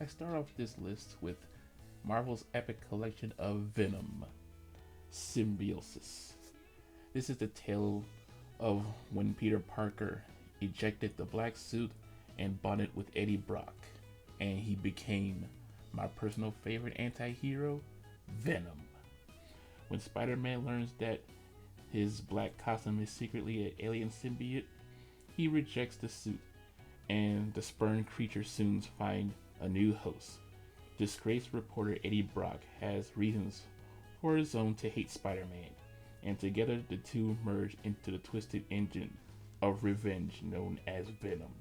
I start off this list with Marvel's epic collection of Venom, Symbiosis. This is the tale of when Peter Parker ejected the black suit and bonded with Eddie Brock, and he became my personal favorite anti hero, Venom. When Spider Man learns that his black costume is secretly an alien symbiote, he rejects the suit, and the spurned creature soon finds a new host. Disgraced reporter Eddie Brock has reasons for his own to hate Spider Man, and together the two merge into the twisted engine of revenge known as Venom.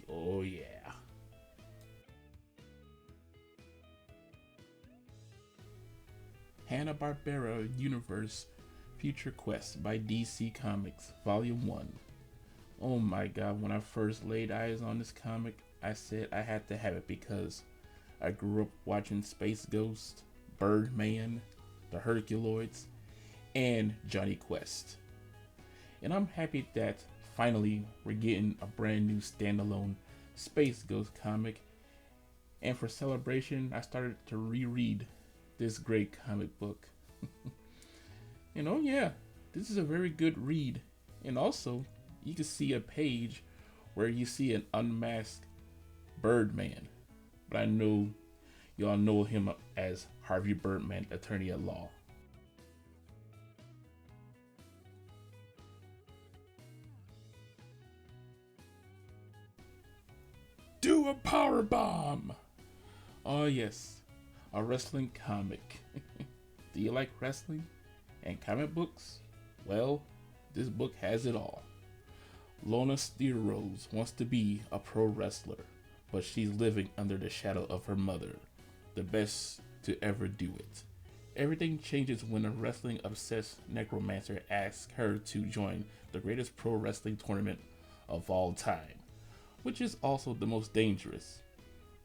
Oh, yeah. Hanna-Barbera Universe Future Quest by DC Comics, Volume 1. Oh my god, when I first laid eyes on this comic, I said I had to have it because I grew up watching Space Ghost, Birdman, the Herculoids, and Johnny Quest. And I'm happy that finally we're getting a brand new standalone Space Ghost comic. And for celebration, I started to reread this great comic book. And oh yeah, this is a very good read. And also, you can see a page where you see an unmasked Birdman. But I know y'all know him as Harvey Birdman, attorney at law. Do a power bomb! Oh yes, a wrestling comic. Do you like wrestling and comic books? Well, this book has it all. Lona Steele-Rose wants to be a pro wrestler, but she's living under the shadow of her mother, the best to ever do it. Everything changes when a wrestling obsessed necromancer asks her to join the greatest pro wrestling tournament of all time, which is also the most dangerous.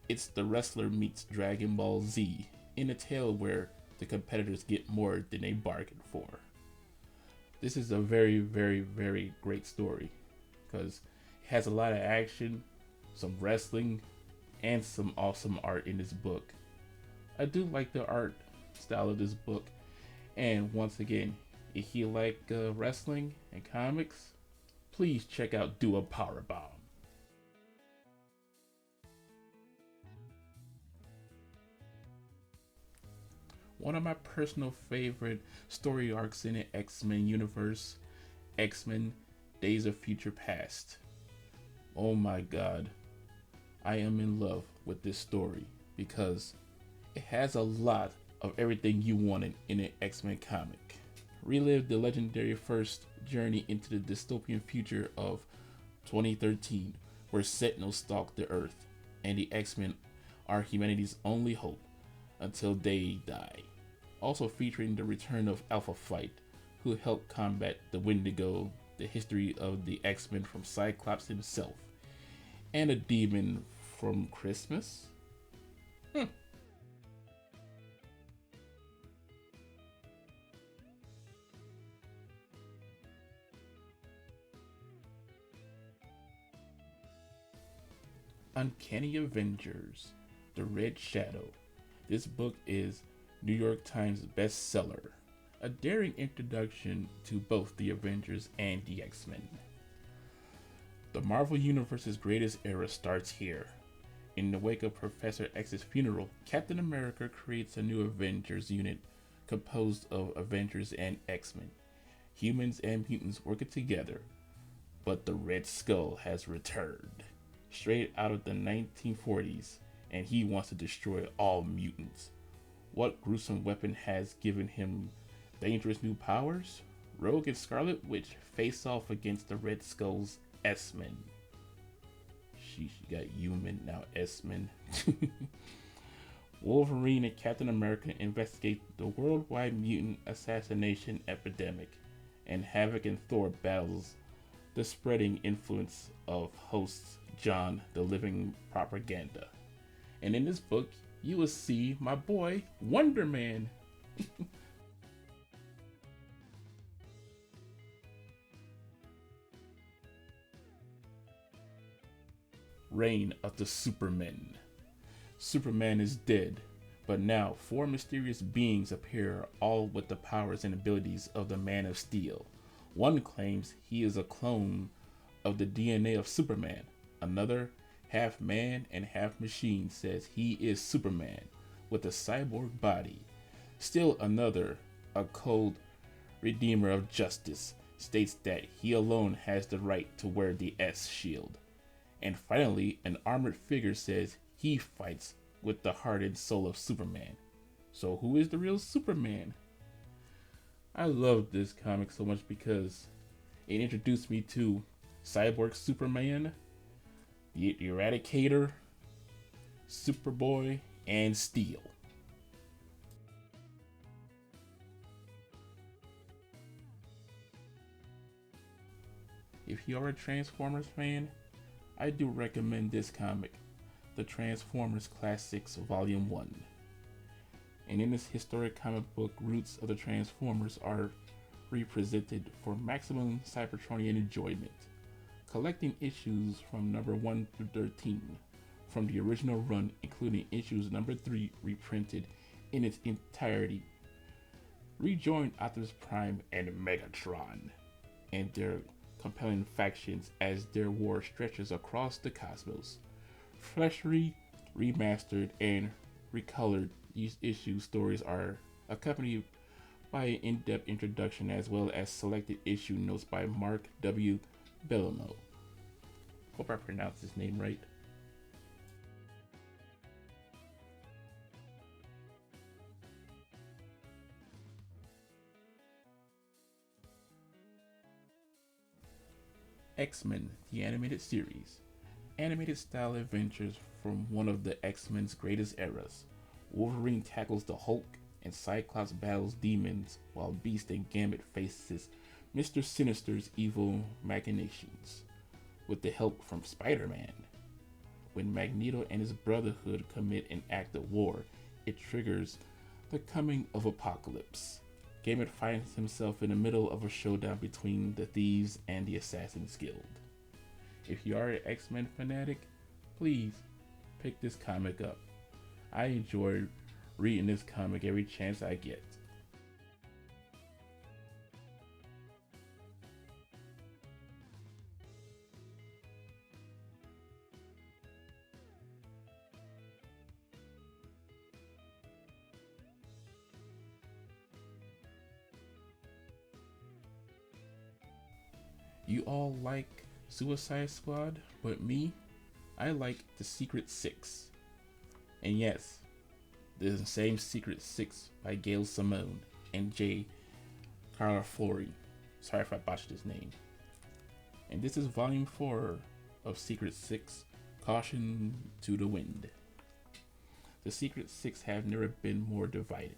It's the wrestler meets Dragon Ball Z in a tale where the competitors get more than they bargained for. This is a very, very, very great story because it has a lot of action, some wrestling, and some awesome art in this book. I do like the art style of this book, and once again, if you like wrestling and comics, please check out Do a Powerbomb. One of my personal favorite story arcs in the X-Men universe, X-Men Days of Future Past. Oh my god, I am in love with this story because it has a lot of everything you wanted in an X-Men comic. Relive the legendary first journey into the dystopian future of 2013, where Sentinels stalk the Earth, and the X-Men are humanity's only hope until they die. Also featuring the return of Alpha Flight, who helped combat the Wendigo, the history of the X-Men from Cyclops himself, and a demon from Christmas. Uncanny Avengers, The Red Shadow. This book is New York Times bestseller, a daring introduction to both the Avengers and the X-Men. The Marvel Universe's greatest era starts here. In the wake of Professor X's funeral, Captain America creates a new Avengers unit composed of Avengers and X-Men, humans and mutants working together. But the Red Skull has returned, straight out of the 1940s, and he wants to destroy all mutants. What gruesome weapon has given him dangerous new powers? Rogue and Scarlet Witch face off against the Red Skull's S-Men. She got human, now S-Men. Wolverine and Captain America investigate the worldwide mutant assassination epidemic, and Havoc and Thor battles the spreading influence of host John the Living Propaganda. And in this book, you will see my boy Wonder Man. Reign of the Supermen. Superman is dead, but now four mysterious beings appear, all with the powers and abilities of the Man of Steel. One claims he is a clone of the DNA of Superman. Another, half man and half machine, says he is Superman with a cyborg body. Still another, a cold redeemer of justice, states that he alone has the right to wear the S shield. And finally, an armored figure says he fights with the heart and soul of Superman. So who is the real Superman? I love this comic so much because it introduced me to Cyborg Superman, the Eradicator, Superboy, and Steel. If you're a Transformers fan, I do recommend this comic, The Transformers Classics Volume 1. And in this historic comic book, roots of the Transformers are represented for maximum Cybertronian enjoyment. Collecting issues from number 1 through 13 from the original run, including issues number 3 reprinted in its entirety. Rejoin Optimus Prime and Megatron and their compelling factions as their war stretches across the cosmos. Freshly remastered and recolored, these issue stories are accompanied by an in-depth introduction as well as selected issue notes by Mark W. Bellomo. Hope I pronounced his name right. X-Men, the animated series. Animated style adventures from one of the X-Men's greatest eras. Wolverine tackles the Hulk and Cyclops battles demons while Beast and Gambit faces Mr. Sinister's evil machinations. With the help from Spider-Man. When Magneto and his Brotherhood commit an act of war, it triggers the coming of Apocalypse. Gambit finds himself in the middle of a showdown between the Thieves and the Assassin's Guild. If you are an X-Men fanatic, please pick this comic up. I enjoy reading this comic every chance I get. You all like Suicide Squad, but me, I like The Secret Six. And yes, the same Secret Six by Gail Simone and J. Carla Flory. Sorry if I botched his name. And this is volume 4 of Secret Six, Caution to the Wind. The Secret Six have never been more divided.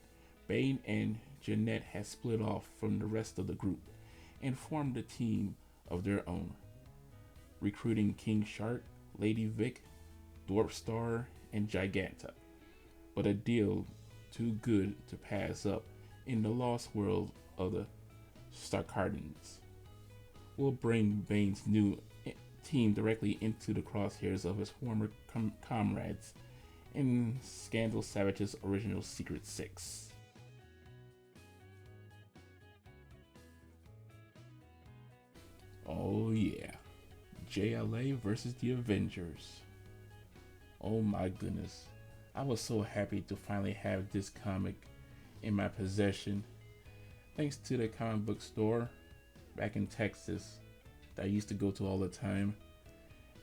Bane and Jeanette have split off from the rest of the group and formed a team of their own, recruiting King Shark, Lady Vic, Dwarf Star, and Giganta. But a deal too good to pass up in the lost world of the Starkardans will bring Bane's new team directly into the crosshairs of his former comrades in Scandal Savage's original Secret Six. Oh yeah, JLA versus the Avengers. Oh my goodness, I was so happy to finally have this comic in my possession. Thanks to the comic book store back in Texas that I used to go to all the time.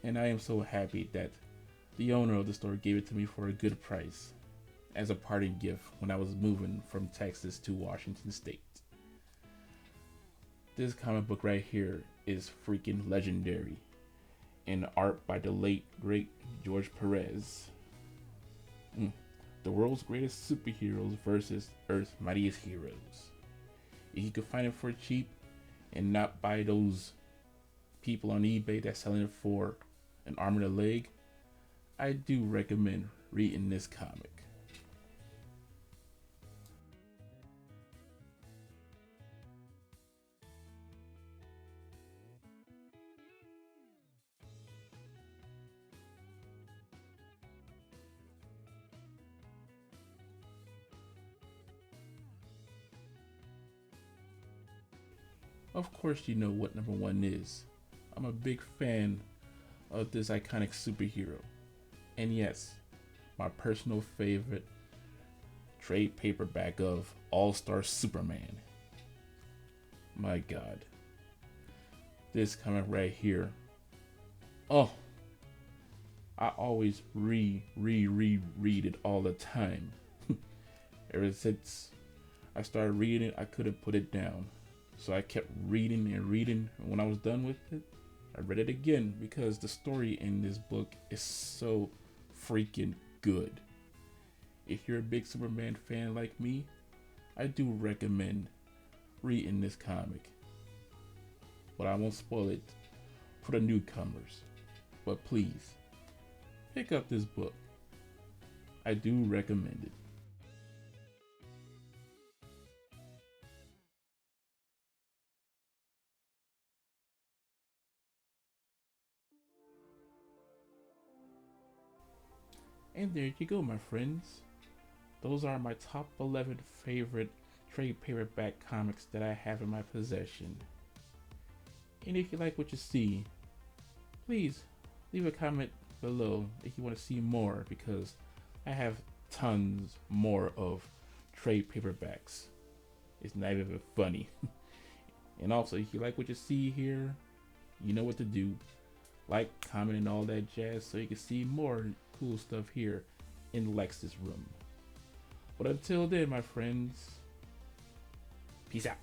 And I am so happy that the owner of the store gave it to me for a good price as a parting gift when I was moving from Texas to Washington State. This comic book right here is freaking legendary, and art by the late great George Perez. The world's greatest superheroes versus Earth's mightiest heroes. If you could find it for cheap and not buy those people on eBay that's selling it for an arm and a leg, I do recommend reading this comic. Of course, you know what number one is. I'm a big fan of this iconic superhero. And yes, my personal favorite trade paperback of All-Star Superman. My God. This comic right here. Oh, I always read it all the time. Ever since I started reading it, I couldn't put it down. So I kept reading and reading. And when I was done with it, I read it again because the story in this book is so freaking good. If you're a big Superman fan like me, I do recommend reading this comic. But I won't spoil it for the newcomers. But please, pick up this book. I do recommend it. And there you go, my friends. Those are my top 11 favorite trade paperback comics that I have in my possession. And if you like what you see, please leave a comment below if you want to see more, because I have tons more of trade paperbacks. It's not even funny. And also, if you like what you see here, you know what to do. Like, comment, and all that jazz so you can see more cool stuff here in Lex's room. But until then, my friends, peace out.